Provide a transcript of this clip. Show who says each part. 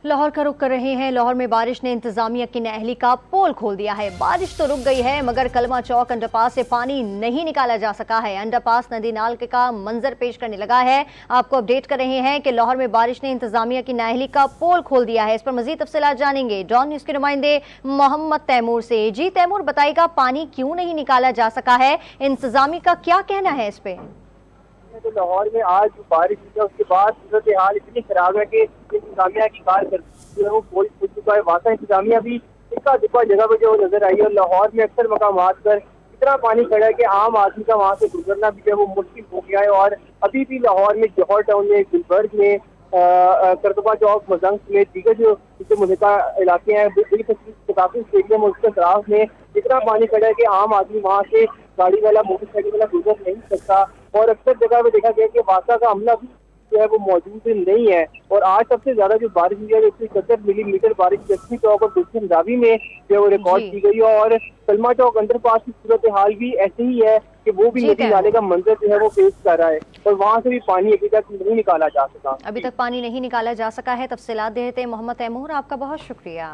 Speaker 1: लाहौर का रुख कर रहे हैं। लाहौर में बारिश ने इंतजामिया की नाअहली का पोल खोल दिया है। बारिश तो रुक गई है मगर कलमा चौक अंडरपास से पानी नहीं निकाला जा सका है। अंडरपास नदी नाल का मंजर पेश करने लगा है। आपको अपडेट कर रहे हैं कि लाहौर में बारिश ने इंतजामिया की नाअहली का पोल खोल दिया है। इस पर मजीद तफसीलात जानेंगे डॉन न्यूज के नुमाइंदे मोहम्मद तैमूर से। जी तैमूर, बताइएगा पानी क्यों नहीं निकाला जा सका है, इंतजामिया का क्या कहना है इस पे?
Speaker 2: तो लाहौर में आज बारिश हुई है, उसके बाद सूरत हाल इतनी खराब है कि इंतजामिया की कारकर्दगी जो है वो पोल खुल चुका है। वाक़ई इंतजामिया भी इक्का दुक्का जगह पर जो नजर आई है और लाहौर में अक्सर मकामात पर इतना पानी खड़ा है कि आम आदमी का वहाँ से गुजरना भी जो है वो मुश्किल हो गया है। और अभी भी लाहौर में जौहर टाउन में, गुलबर्ग में, करतबा चौक, मजंग समेत दीगर जो मुल्का इलाके हैं, काफी स्टेडियम और उसके अतराफ में इतना पानी खड़ा है कि आम आदमी वहाँ से गाड़ी वाला, मोटरसाइकिल वाला गुजर नहीं सकता। और अक्सर जगह पे देखा गया कि वासा का हमला भी जो है वो मौजूद नहीं है। और आज सबसे ज्यादा जो बारिश हुई है 171 मिलीमीटर बारिश जस्मी चौक और दुल्हन रावी में जो है वो रिकॉर्ड की गई है। और कलमा चौक अंडरपास की सूरत हाल भी ऐसे ही है कि वो भी नदी नाले का मंजर जो है वो पेश कर रहा है और वहाँ से भी पानी अभी तक नहीं निकाला जा सका।
Speaker 1: अभी तक पानी नहीं निकाला जा सका है। तफसीलात देते मोहम्मद तैमूर, आपका बहुत शुक्रिया।